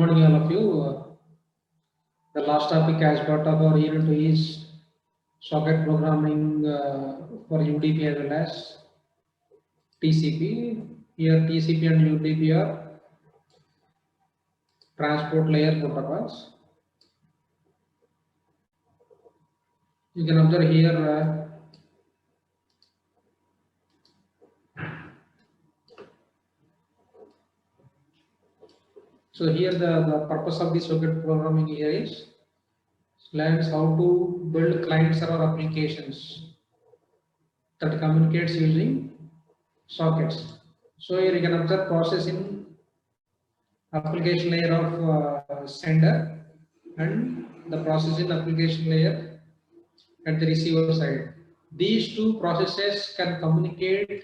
morning, all of you. The last topic as part of our Unit 2 is socket programming for UDP as well as TCP. Here TCP and UDP are transport layer protocols. You can observe here so here the purpose of the socket programming here is learns how to build client server applications that communicates using sockets. So here you can observe process in application layer of sender and the process in application layer at the receiver side. These two processes can communicate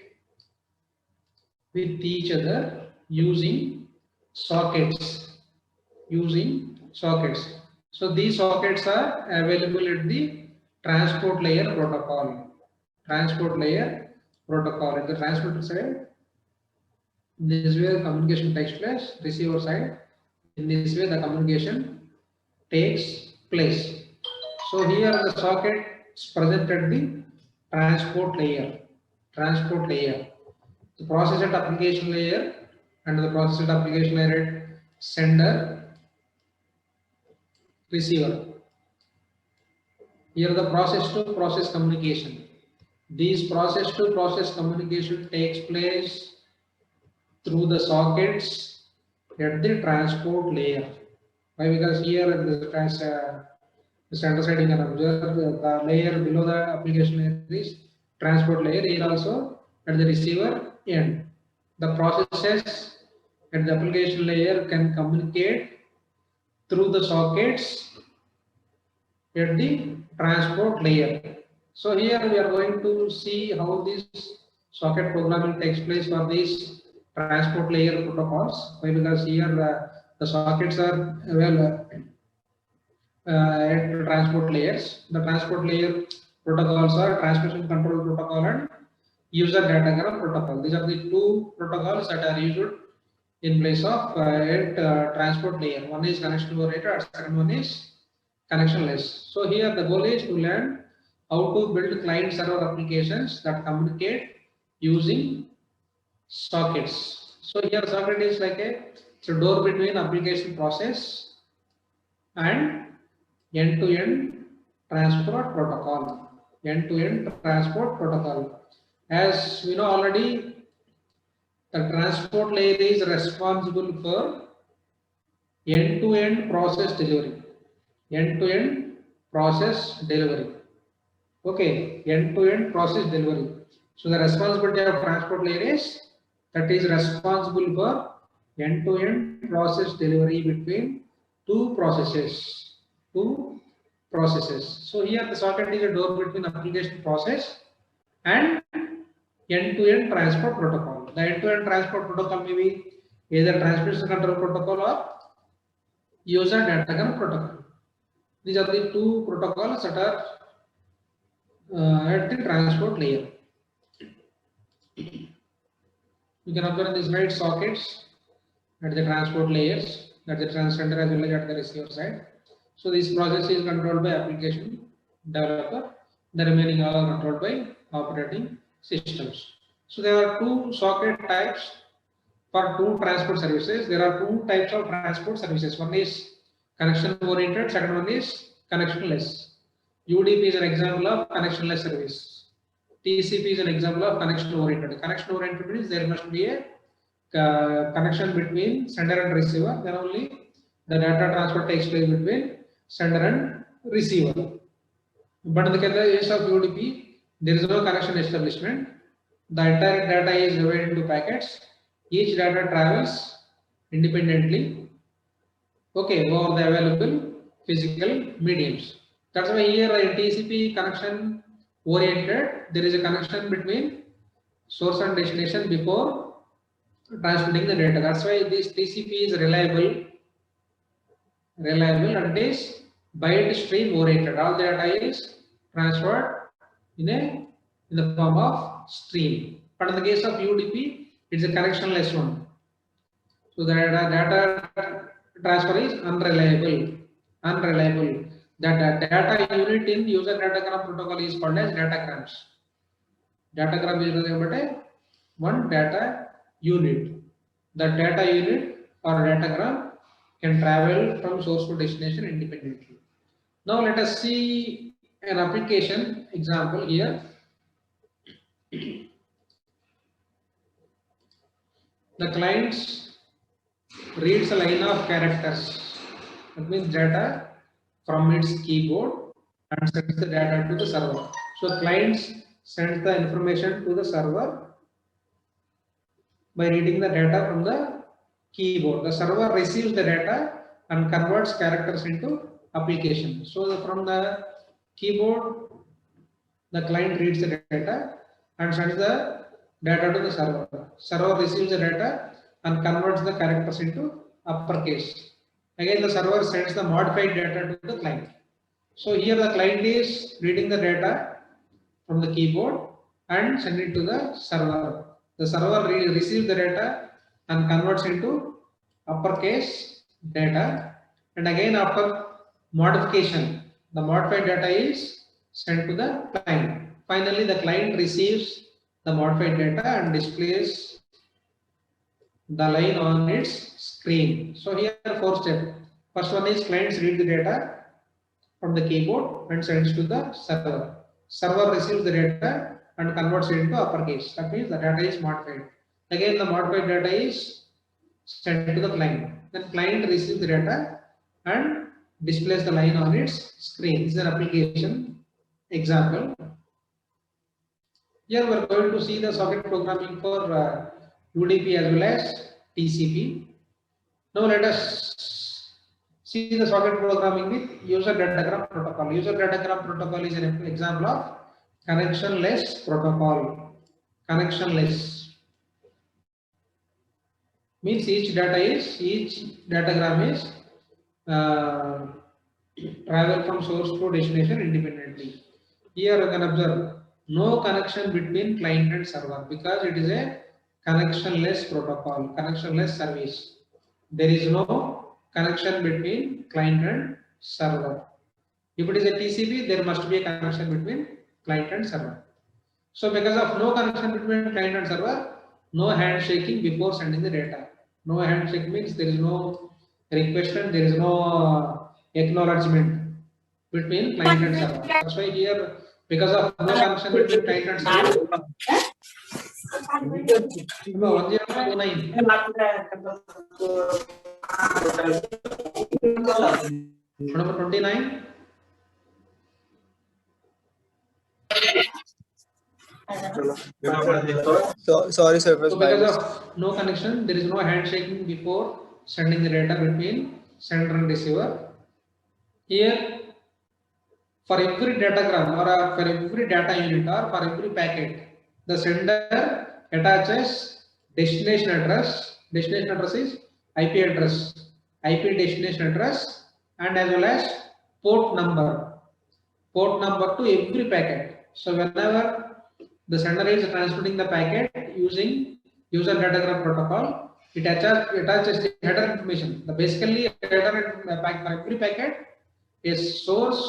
with each other using sockets. So these sockets are available at the transport layer protocol. Transport layer protocol at the transport side. In this way, the communication takes place. Receiver side. In this way, the communication takes place. So here the socket is present at the transport layer. Transport layer. The process at application layer and the process at application layer at sender, receiver. Here the process to process communication. These process to process communication takes place through the sockets at the transport layer. Why? Because here at the center side you can observe the layer below the application layer is transport layer. Here also at the receiver end, the processes at the application layer can communicate through the sockets at the transport layer. So here we are going to see how this socket programming takes place for these transport layer protocols. Why? Because here the sockets are at transport layers. The transport layer protocols are transmission control protocol and user datagram protocol. These are the two protocols that are used in place of transport layer. One is connection oriented, and second one is connectionless. So here the goal is to learn how to build client server applications that communicate using sockets. So here socket is like it's a door between application process and end-to-end transport protocol. End-to-end transport protocol. As we know already, the transport layer is responsible for end-to-end process delivery. End-to-end process delivery. Okay, end-to-end process delivery. So the responsibility of transport layer is that is responsible for end-to-end process delivery between two processes. So here the socket is a door between application process and end-to-end transport protocol. The end-to-end transport protocol may be either transmission control protocol or user datagram protocol. These are the two protocols that are at the transport layer. You can observe these right sockets at the transport layers, at the transcender as well as at the receiver side. So this process is controlled by application developer. The remaining are controlled by operating systems. So there are two socket types for two transport services. There are two types of transport services. One is connection oriented, second one is connectionless. UDP is an example of connectionless service. TCP is an example of connection oriented. Connection oriented means there must be a connection between sender and receiver. Then only the data transfer takes place between sender and receiver. But in the case of UDP, there is no connection establishment. The entire data is divided into packets. Each data travels independently, okay, over the available physical mediums. That's why here in TCP connection oriented, there is a connection between source and destination before transmitting the data. That's why this TCP is reliable and is byte stream oriented. All the data is transferred in the form of stream. But in the case of UDP, it's a connectionless one. So the data transfer is unreliable. Unreliable. That data unit in user datagram protocol is called as datagrams. Datagram is one data unit. The data unit or datagram can travel from source to destination independently. Now let us see an application example here. The clients reads a line of characters. That means data from its keyboard and sends the data to the server. So clients send the information to the server by reading the data from the keyboard. The server receives the data and converts characters into application. So from the keyboard, the client reads the data and sends the data to the server. Server receives the data and converts the characters into uppercase. Again, the server sends the modified data to the client. So here the client is reading the data from the keyboard and send it to the server. The server receives the data and converts into uppercase data, and again after modification, the modified data is sent to the client. Finally, the client receives the modified data and displays the line on its screen. So here 4 steps. First one is clients read the data from the keyboard and sends to the server. Server receives the data and converts it into uppercase. That means the data is modified. Again, the modified data is sent to the client. Then client receives the data and displays the line on its screen. This is an application example. Here we are going to see the socket programming for UDP as well as TCP. Now let us see the socket programming with user datagram protocol. User datagram protocol is an example of connectionless protocol. Connectionless means each datagram is travel from source to destination independently. Here you can observe no connection between client and server because it is a connectionless protocol, connectionless service. There is no connection between client and server. If it is a TCP, there must be a connection between client and server. So because of no connection between client and server, no handshaking before sending the data. No handshake means there is no request and there is no acknowledgement between client and server. That's why here, because of no connection between client and server, 1029. Number 29. So, sorry, sir. So because of no connection, there is no handshaking before sending the data between sender and receiver. Here, for every datagram or for every data unit or for every packet, the sender attaches destination address. Destination address is IP address, IP destination address, and as well as port number to every packet. So whenever the sender is transmitting the packet using user datagram protocol, it attaches the header information. Basically, header for every packet is source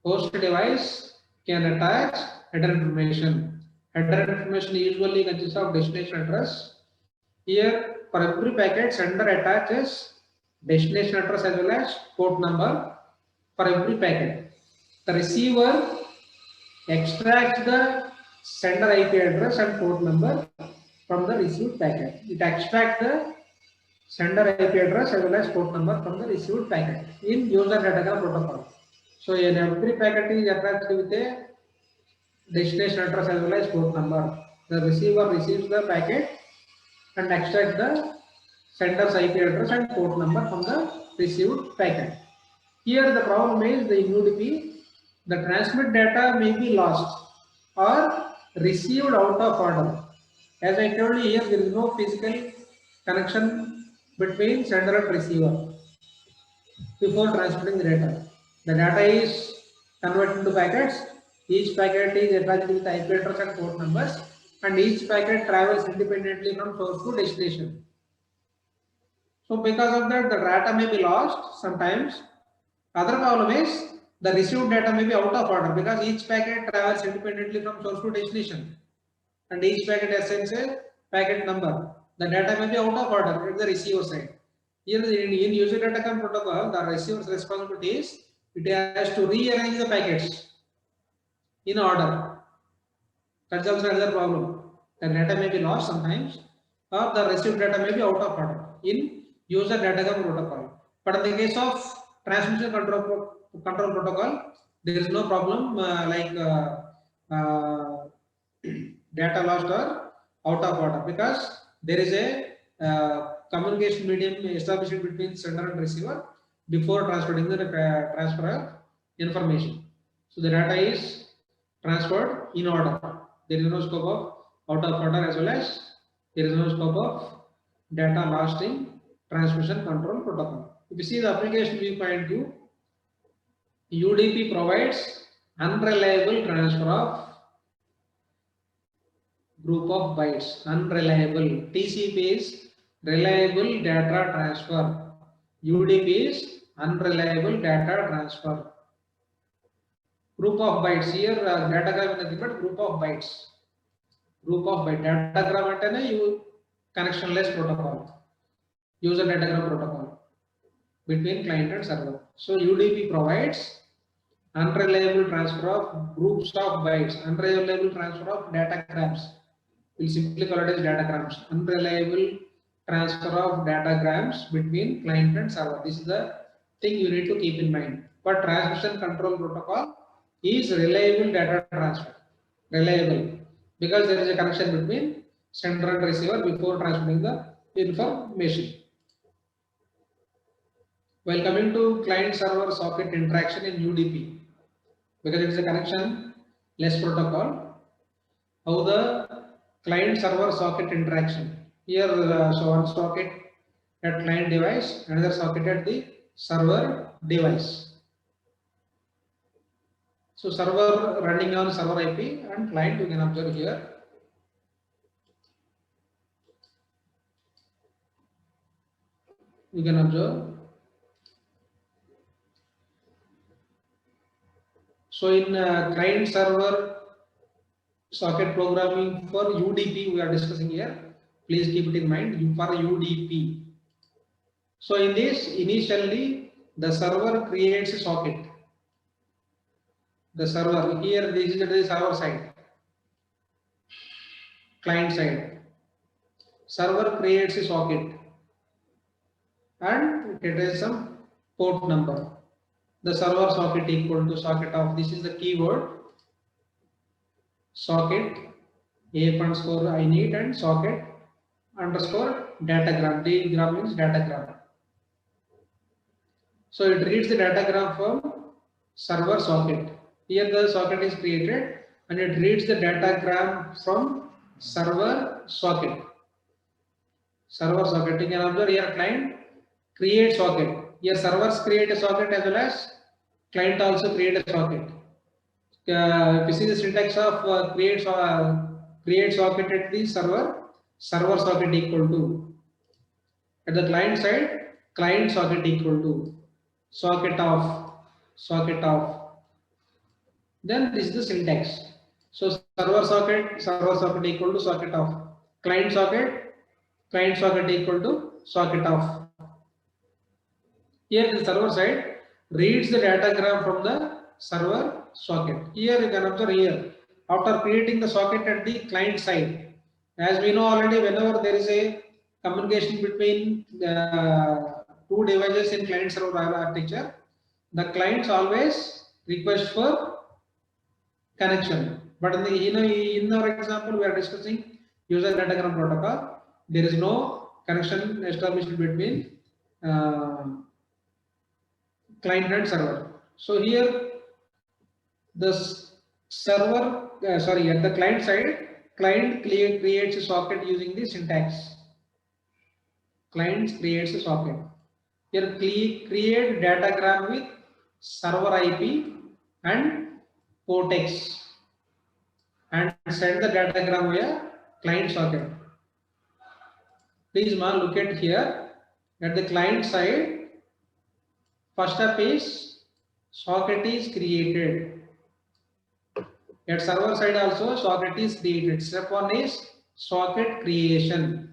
host device can attach header information. Header information usually consists of destination address. Here, for every packet, sender attaches destination address as well as port number for every packet. The receiver extracts the sender IP address and port number from the received packet. It extracts the sender IP address as well as port number from the received packet in user datagram protocol. So in every packet is attached with a destination address as well as port number. The receiver receives the packet and extracts the sender's IP address and port number from the received packet. Here the problem is the UDP, the transmit data may be lost or received out of order. As I told you here, there is no physical connection between sender and receiver before transmitting the data. The data is converted into packets. Each packet is attached with IP address and port numbers, and each packet travels independently from source to destination. So because of that, the data may be lost sometimes. Other problem is the received data may be out of order because each packet travels independently from source to destination, and each packet assigns a packet number. The data may be out of order at the receiver side. Here in user datacom protocol, the receiver's responsibility is it has to rearrange the packets in order. That's also another problem. The data may be lost sometimes, or the received data may be out of order in user datacom protocol. But in the case of transmission control protocol, there is no problem data lost or out of order, because there is a communication medium established between sender and receiver before transferring the transfer of information. So the data is transferred in order. There is no scope of out of order, as well as there is no scope of data lost in transmission control protocol. If you see the application viewpoint view, UDP provides unreliable transfer of group of bytes. Unreliable. TCP is reliable data transfer. UDP is unreliable data transfer. Group of bytes. Here datagram is nothing but group of bytes. Group of bytes. Datagram antene connectionless protocol. User datagram protocol between client and server. So UDP provides unreliable transfer of groups of bytes. Unreliable transfer of datagrams. We'll simply call it as datagrams. Unreliable transfer of datagrams between client and server. This is the thing you need to keep in mind. But transmission control protocol is reliable data transfer. Reliable, because there is a connection between sender and receiver before transmitting the information. While coming to client server socket interaction in UDP, because it is a connection less protocol, how the client server socket interaction. Here so one socket at client device, another socket at the server device. So server running on server IP and client, you can observe here. You can observe. So in client server socket programming for UDP we are discussing here. Please keep it in mind for UDP. So in this, initially the server creates a socket. The server here, this is the server side, client side. Server creates a socket and it has some port number. The server socket equal to socket of, this is the keyword, socket A underscore I need and socket underscore datagram. Datagram means datagram. So it reads the datagram from server socket. Here the socket is created and it reads the datagram from server socket. Server socket. You can observe here client create socket. Here servers create a socket as well as client also create a socket. If you see the syntax of create socket at the server socket equal to, at the client side, client socket equal to socket of. Then this is the syntax. So server socket equal to socket of. Client socket equal to socket of. Here the server side reads the datagram from the server socket. Here you can observe here, after creating the socket at the client side, as we know already, whenever there is a communication between two devices in client server architecture, the clients always request for connection. But in our example, we are discussing user datagram protocol. There is no connection established between client and server. So here the server, at the client side, client creates a socket using the syntax. Client creates a socket. Here create datagram with server IP and port X and send the datagram via client socket. Please look at here. At the client side, first step is socket is created. At server side also socket is created. Step 1 is socket creation.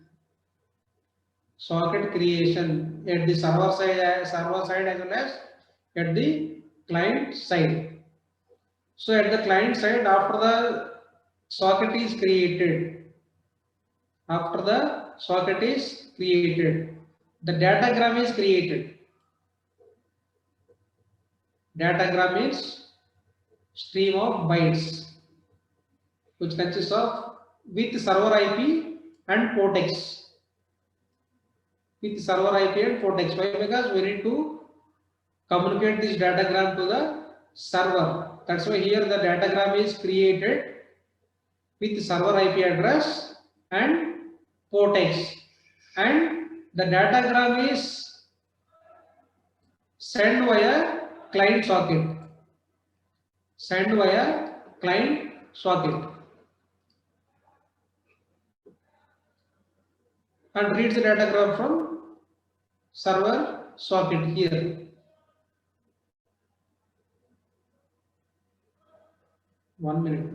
Socket creation at the server side as well as at the client side. So at the client side, after the socket is created, the datagram is created. Datagram is stream of bytes which consists of with server IP and port X. With server IP and port X. Why? Because we need to communicate this datagram to the server. That's why here the datagram is created with server IP address and port X, and the datagram is sent via client socket. And reads the datagram from server socket here. 1 minute.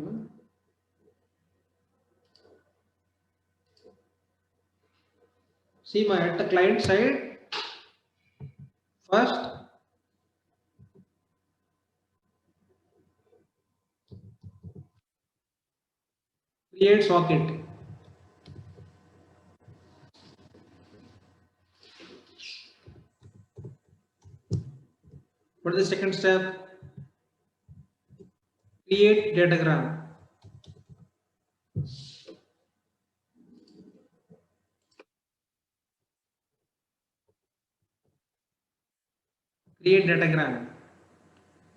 See, at the client side, first create socket. What is the second step? Create datagram. Create datagram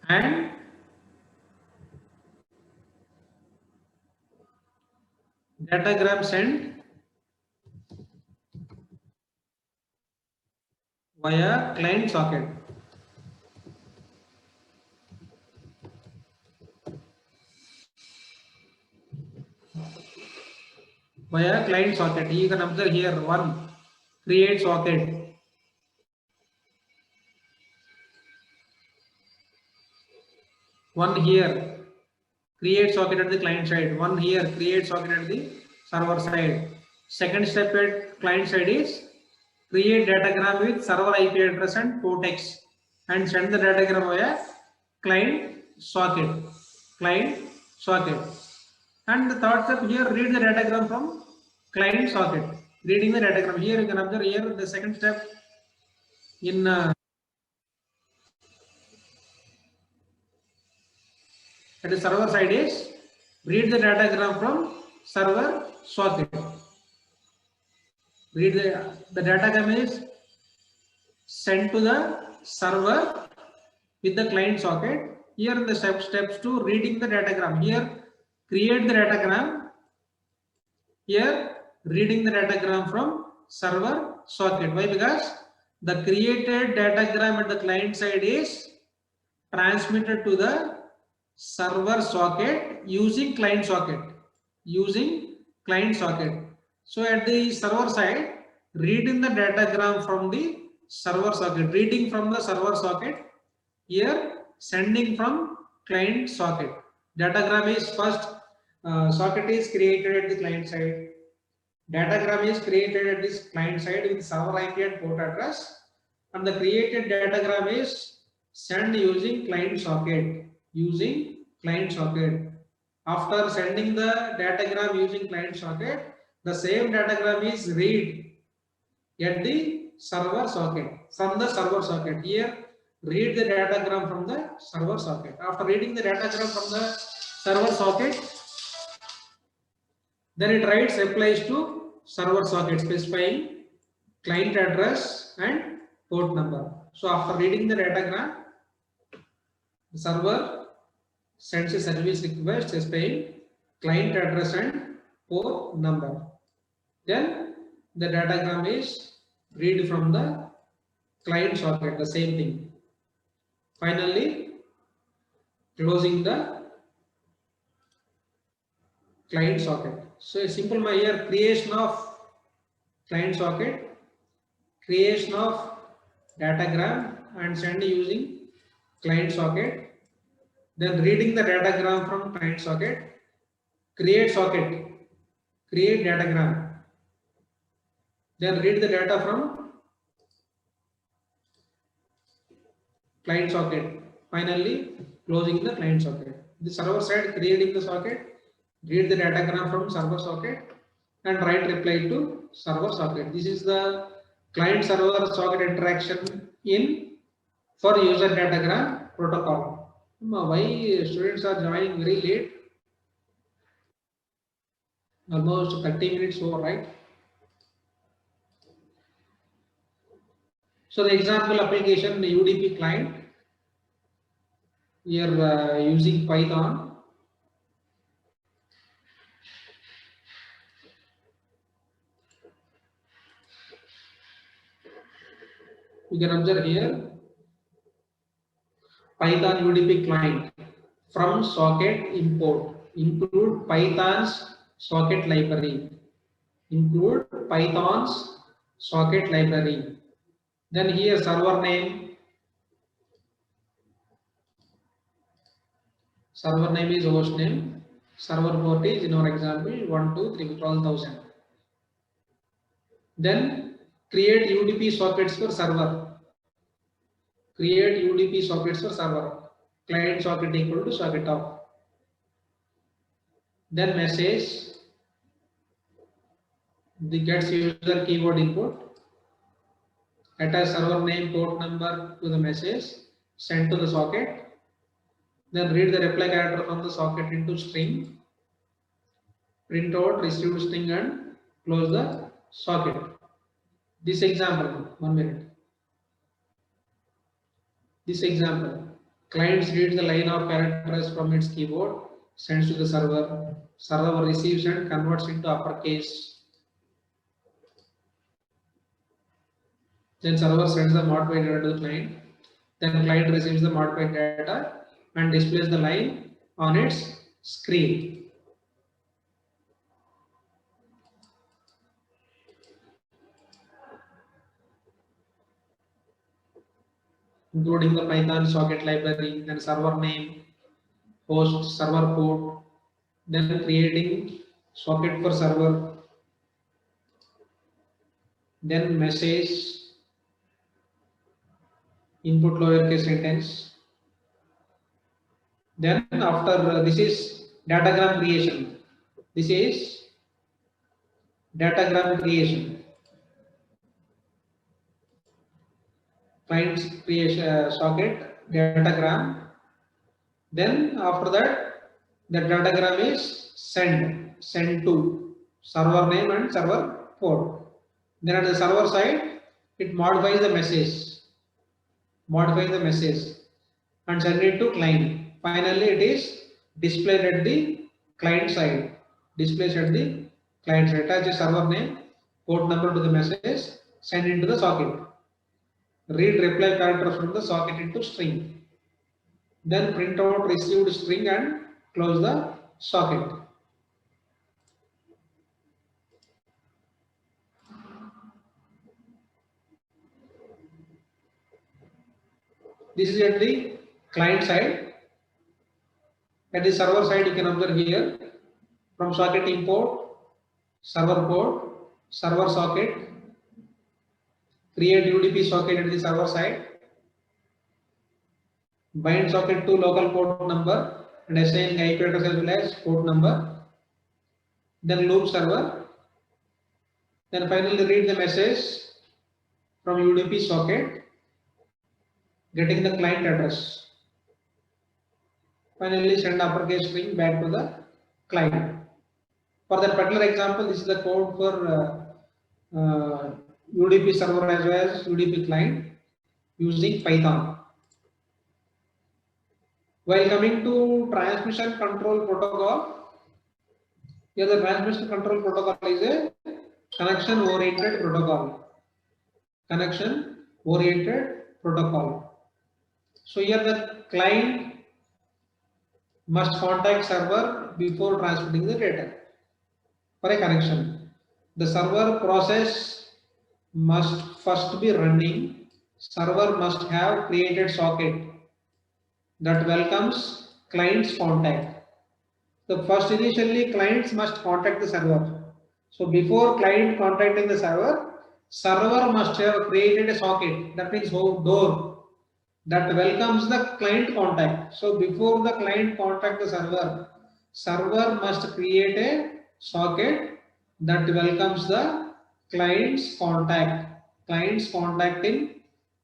and datagram sent via client socket. Via client socket. You can observe here one create socket. One here create socket at the client side. One here create socket at the server side. Second step at client side is create datagram with server IP address and port X and send the datagram via client socket. And the third step here, read the datagram from client socket. Reading the datagram here, you can observe here the second step in at the server side is read the datagram from server socket. Read the datagram is sent to the server with the client socket. Here the steps to reading the datagram. Here create the datagram. Here reading the datagram from server socket. Why? Because the created datagram at the client side is transmitted to the server socket using client socket. So at the server side, reading the datagram from the server socket. Reading from the server socket. Here sending from client socket. Datagram is first socket is created at the client side. Datagram is created at this client side with server IP and port address, and the created datagram is sent using client socket. After sending the datagram using client socket, the same datagram is read at the server socket from the server socket. Here read the datagram from the server socket. After reading the datagram from the server socket, then it writes replies to server socket specifying client address and port number. So after reading the datagram, the server sends a service request specifying client address and port number. Then the datagram is read from the client socket, the same thing. Finally, closing the client socket. So a simple here creation of client socket, creation of datagram and send using client socket, then reading the datagram from client socket, create socket, create datagram, then read the data from client socket, finally closing the client socket. The server side creating the socket, read the datagram from server socket and write reply to server socket. This is the client server socket interaction in for user datagram protocol. Why students are joining very late? Almost 30 minutes over, right? So the example application, the UDP client, we are using Python. You can observe here Python UDP client from socket import. Include Python's socket library. Include Python's socket library. Then here server name. Server name is host name. Server port is in our example 123 Then create UDP sockets for server. Create UDP sockets for server. Client socket equal to socket of. Then message. The gets user keyword input. Attach server name, port number to the message. Send to the socket. Then read the reply character from the socket into string. Print out received string and close the socket. This example, 1 minute. This example, clients reads the line of characters from its keyboard, sends to the server, server receives and converts into uppercase. Then server sends the modified data to the client. Then client receives the modified data and displays the line on its screen. Including the Python socket library, then server name, host, server port, then creating socket for server, then message, input lowercase sentence. Then after this is datagram creation. This is datagram creation. Client creation socket datagram. Then after that, the datagram is send to server name and server port. Then at the server side, it modifies the message and send it to client. Finally, it is displayed at the client side. Displays at the client side. Attach the server name, port number to the message, send into the socket. Read reply character from the socket into string. Then print out received string and close the socket. This is at the client side. At the server side, you can observe here from socket import, server port, server socket, create UDP socket at the server side, bind socket to local port number and assign IP address as well as port number, then loop server, then finally read the message from UDP socket, getting the client address. Finally send uppercase string back to the client. For that particular example, this is the code for UDP server as well as UDP client using Python. While coming to transmission control protocol, here the transmission control protocol is a connection oriented protocol. Connection oriented protocol. So here the client must contact server before transmitting the data for a connection. The server process must first be running, server must have created socket that welcomes client's contact. So first initially clients must contact the server. So before client contacting the server, server must have created a socket, that means door that welcomes the client contact. So before the client contact the server, server must create a socket that welcomes the client's contact in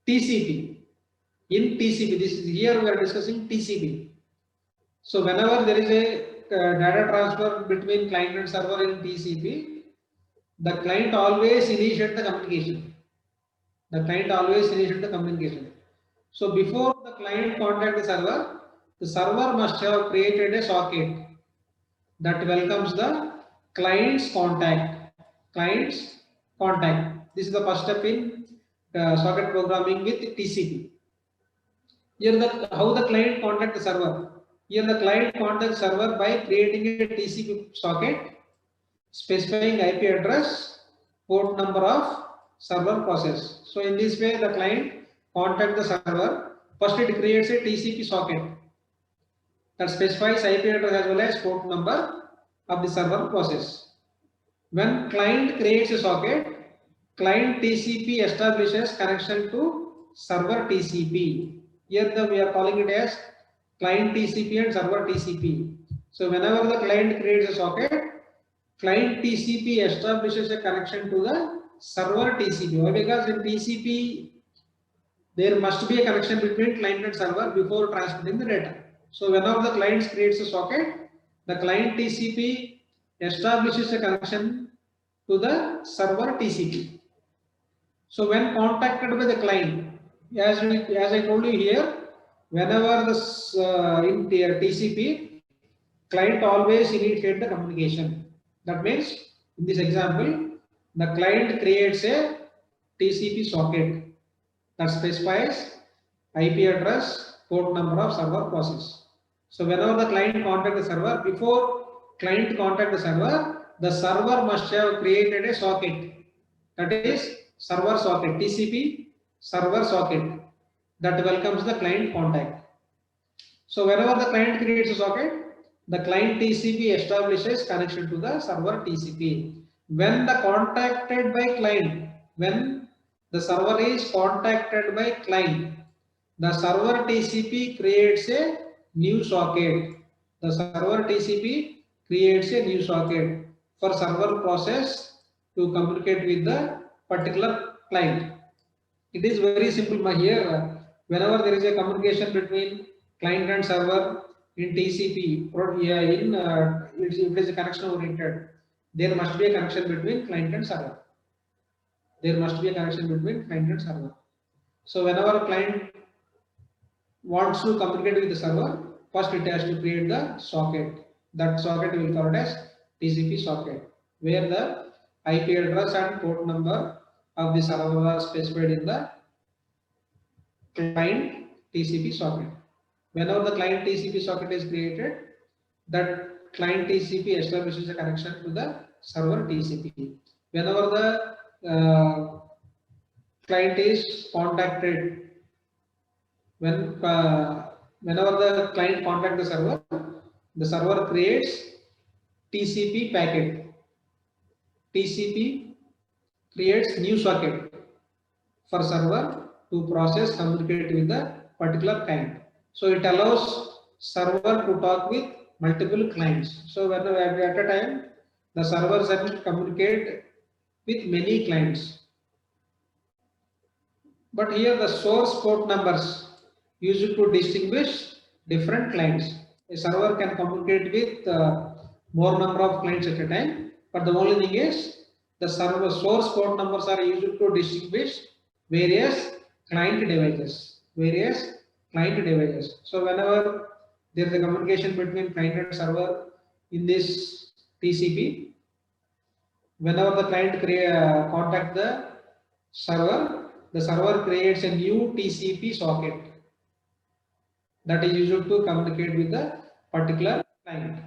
TCP. In TCP, this is here we are discussing TCP. So whenever there is a data transfer between client and server in TCP, the client always initiate the communication. The client always initiate the communication. So before the client contact the server must have created a socket that welcomes the client's contact. Client's contact. This is the first step in socket programming with TCP. Here how the client contact the server. Here the client contacts server by creating a TCP socket specifying IP address, port number of server process. So in this way, the client contact the server. First, it creates a TCP socket that specifies IP address as well as port number of the server process. When client creates a socket, client TCP establishes connection to server TCP. Here we are calling it as client TCP and server TCP. So whenever the client creates a socket, client TCP establishes a connection to the server TCP. Why? Because in TCP there must be a connection between client and server before transmitting the data. So whenever the client creates a socket, the client TCP establishes a connection to the server TCP. So when contacted by the client, as I told you here, whenever this in TCP, client always initiate the communication. That means in this example, the client creates a TCP socket that specifies IP address, port number of server process. So whenever the client contact the server, before client contact the server must have created a socket, that is server socket, TCP server socket that welcomes the client contact. So whenever the client creates a socket, the client TCP establishes connection to the server TCP. When the contacted by client, when the server is contacted by client, the server TCP creates a new socket. The server TCP creates a new socket for server process to communicate with the particular client. It is very simple here. Whenever there is a communication between client and server in TCP, or if it is a connection oriented, there must be a connection between client and server. There must be a connection between client and server. So whenever a client wants to communicate with the server, first it has to create the socket. That socket will be called as TCP socket, where the IP address and port number of the server are specified in the client TCP socket. Whenever the client TCP socket is created, that client TCP establishes a connection to the server TCP. Whenever the client is contacted, whenever the client contacts the server creates TCP packet. TCP creates new socket for server to process, communicate with the particular client. So it allows server to talk with multiple clients. So whenever at a time the servers can communicate with many clients. But here the source port numbers used to distinguish different clients. A server can communicate with more number of clients at a time, but the only thing is the server source port numbers are used to distinguish various client devices. So whenever there is a communication between client and server in this TCP, whenever the client contact the server creates a new TCP socket that is used to communicate with the particular client.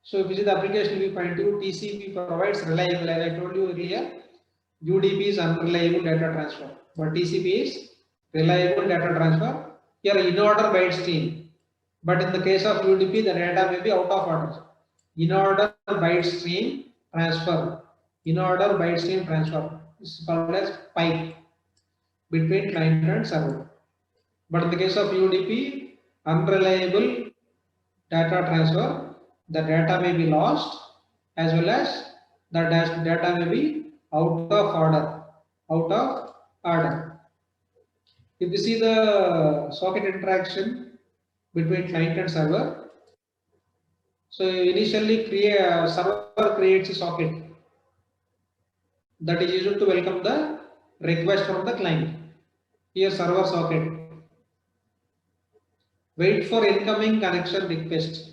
So if you see the application we find to TCP provides reliable, as I told you earlier, UDP is unreliable data transfer, but TCP is reliable data transfer. Here in order byte stream, but in the case of UDP, the data may be out of order. In order byte stream transfer, in order byte stream transfer is called as pipe between client and server. But in the case of UDP, unreliable data transfer, the data may be lost as well as the data may be out of order. Out of order. If you see the socket interaction between client and server, so initially server creates a socket that is used to welcome the request from the client. Here server socket. Wait for incoming connection request.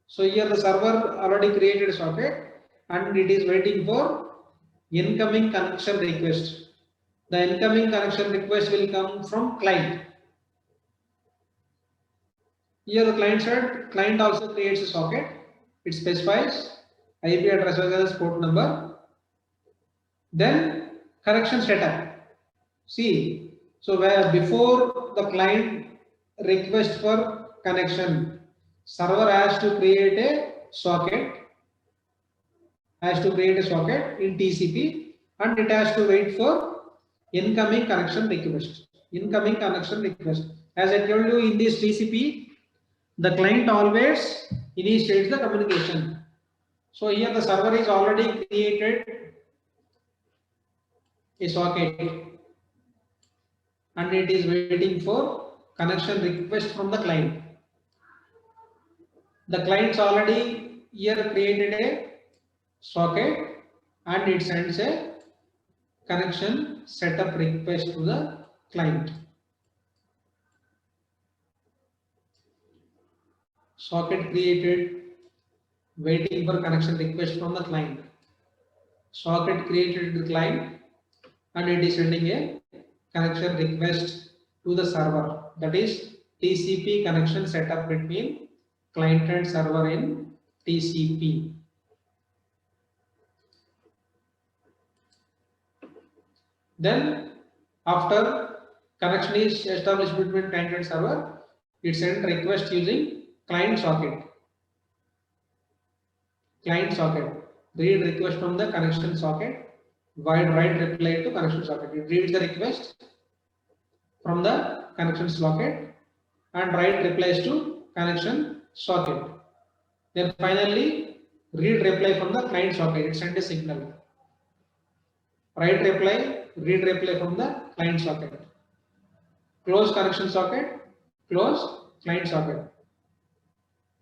So here the server already created a socket and it is waiting for incoming connection request. The incoming connection request will come from client. Here the client also creates a socket. It specifies IP address as well as port number. Then connection setup. See, so where before the client request for connection, server has to create a socket. In TCP and it has to wait for incoming connection request. As I told you in this TCP, the client always initiates the communication. So here the server is already created a socket and it is waiting for connection request from the client. The client's already here created a socket and it sends a connection setup request to the client. Socket created, waiting for connection request from the client. Socket created the client and it is sending a connection request to the server. That is TCP connection setup between client and server in TCP. Then after connection is established between client and server, it sends request using client socket. Read request from the connection socket, write reply to connection socket. It reads the request from the connection socket and write replies to connection socket. Then finally read reply from the client socket. It sends a signal. Write reply, read reply from the client socket. Close connection socket, close client socket.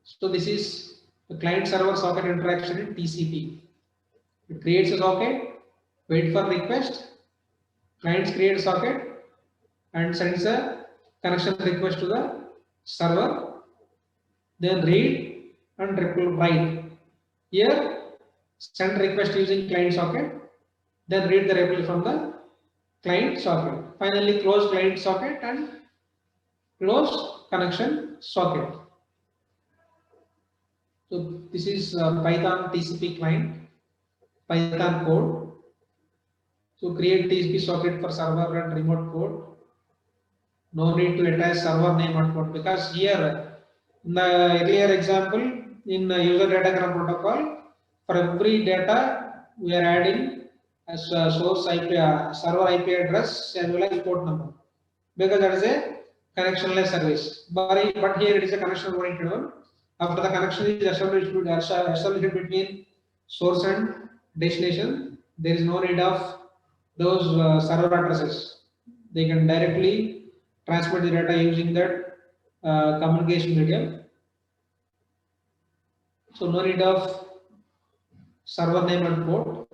So this is the client server socket interaction in TCP. It creates a socket, wait for request, clients create a socket and sends a connection request to the server, then read and write. Here send request using client socket, then read the reply from the client socket. Finally close client socket and close connection socket. So this is Python TCP client, Python code. So create TCP socket for server and remote code. No need to attach server name and port, because here in the earlier example in user datagram protocol, for every data we are adding as a source IP, server IP address as well as port number, because that is a connectionless service. But here it is a connection oriented one. After the connection is established between source and destination, there is no need of those server addresses. They can directly transmit the data using that communication medium. So no need of server name and port.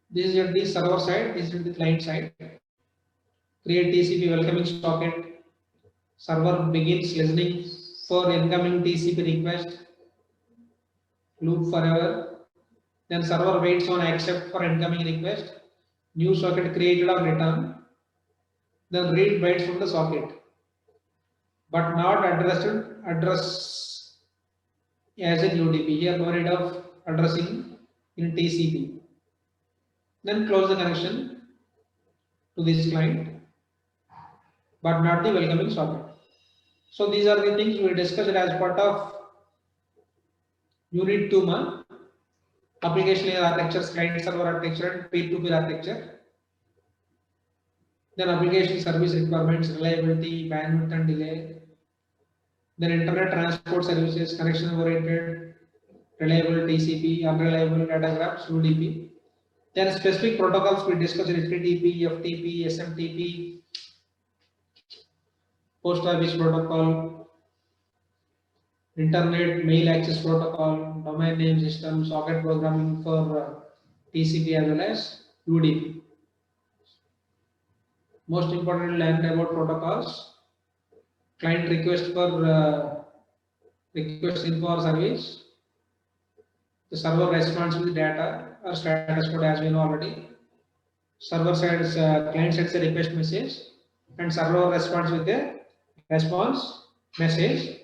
This is at the server side, this is at the client side. Create TCP welcoming socket. Server begins listening for incoming TCP request. Loop forever. Then server waits on accept for incoming request. New socket created or return. Then read bytes from the socket, but not address as in UDP. Here no need of addressing in TCP. Then close the connection to this client, but not the welcoming socket. So these are the things we discussed as part of Unit 2 ma application layer architecture, client server architecture, and peer-to-peer architecture. Then application service requirements, reliability, bandwidth and delay. Then internet transport services, connection oriented, reliable TCP, unreliable data graphs, UDP. Then specific protocols we discussed HTTP, FTP, SMTP, post office protocol, internet mail access protocol, domain name system, socket programming for TCP as well as UDP. Most important, learn about protocols, client request for request info or service, the server responds with data or status code as we know already. Server sends client sends a request message and server responds with a response message.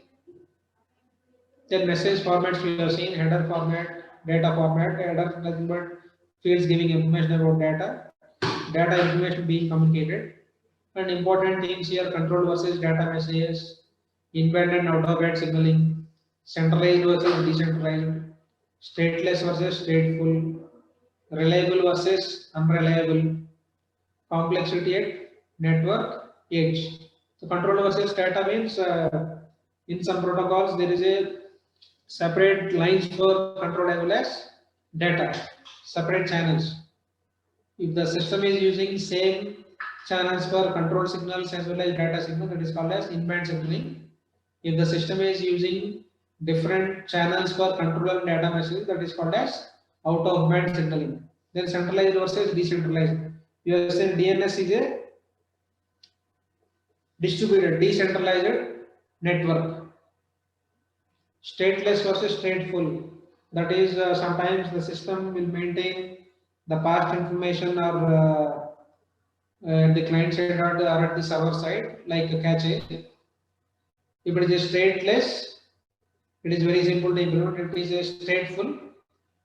Then message formats we have seen: header format, data format. Header nothing but fields giving information about data, data information being communicated. And important things here: control versus data messages, inbound and out of band signaling, centralized versus decentralized, stateless versus stateful, reliable versus unreliable, complexity at network edge. So control versus data means in some protocols there is a separate lines for control as well as data, separate channels. If the system is using same channels for control signals as well as data signal, that is called as in-band signaling. If the system is using different channels for control and data message, that is called as out-of-band signaling. Then centralized versus decentralized. You are saying DNS is a distributed, decentralized network. Stateless versus stateful. That is, sometimes the system will maintain the past information or the client side or at the server side, like a cache. If it is a stateless, it is very simple to implement. If it is a stateful,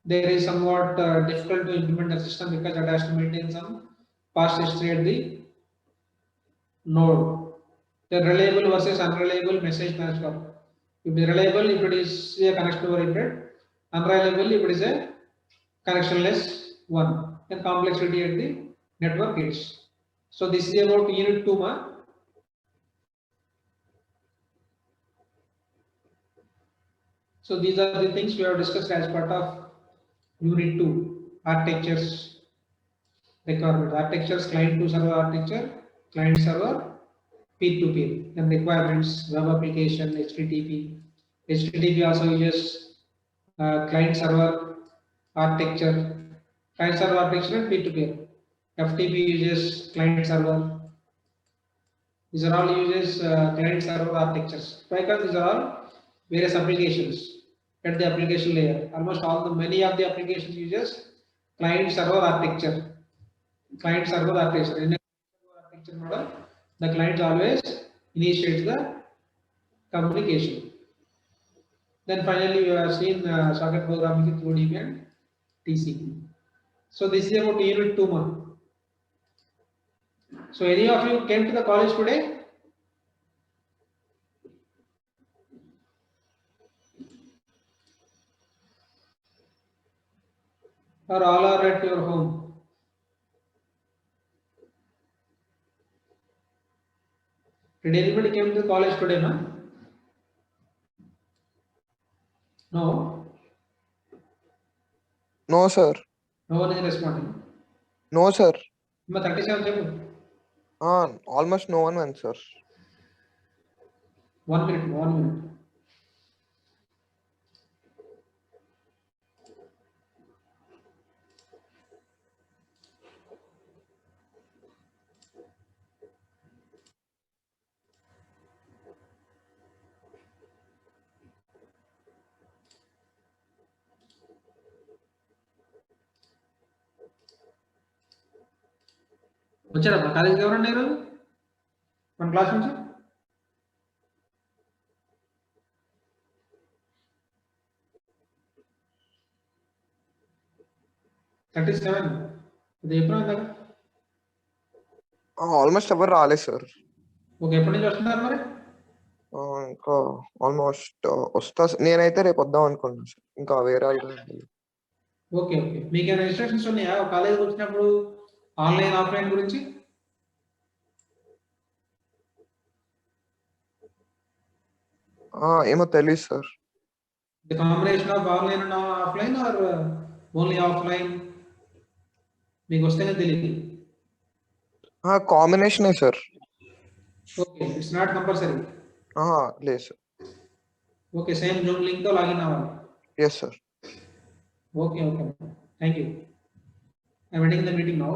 there is somewhat difficult to implement the system because it has to maintain some past history at the node. The reliable versus unreliable message transfer. If it is reliable, if it is a connection oriented; unreliable, if it is a connectionless one. Then complexity at the network edge. So this is about Unit 2 ma. So these are the things we have discussed as part of Unit 2 architectures requirements. Architectures, client to server architecture, client server, peer to peer. Then requirements, web application, HTTP. HTTP also uses client server architecture, client server architecture and peer to peer. FTP uses client server. These are all uses client server architectures because these are all various applications at the application layer. Almost all the many of the applications uses client server architecture. Client server architecture. In a server architecture model, the client always initiates the communication. Then finally, you have seen socket programming through UDP and TCP. So this is about Unit 2 month. So any of you came to the college today? Or all are at your home? Did anybody came to the college today, man? No. No, sir. No one is responding. No, sir. 37 Almost no one answers. 1 minute, 1 minute. వచ్చారమ్మా కాలేజీకి ఎవరండి ఈరోజు మన class నుంచి? 37. అది ఎప్పుడు అందాక? Almost ఎవరు రాలేదు సార్. ఓకే, ఎప్పటి నుంచి వస్తున్నారు మరి? ఇంకా ఆల్మోస్ట్ వస్తా నేనైతే రేపు వద్దాం అనుకుంటున్నాను సార్. ఇంకా వేరే వాళ్ళు ఓకే ఓకే, మీకు ఏమైనా ఇన్స్ట్రక్షన్స్ ఉన్నాయా కాలేజ్కి వచ్చినప్పుడు ఆన్లైన్ ఆఫ్లైన్ గురించి? ఏమో తెలియదు sir. The combination of online and offline or only offline? మీకు వస్తేనే తెలియదు. కాంబినేషనే sir. Okay, it's not compulsory. లేదు sir. Okay, same zoom link తో లాగిన్ అవ్వాలి. Yes sir. Okay okay, thank you. I'm ending the meeting now.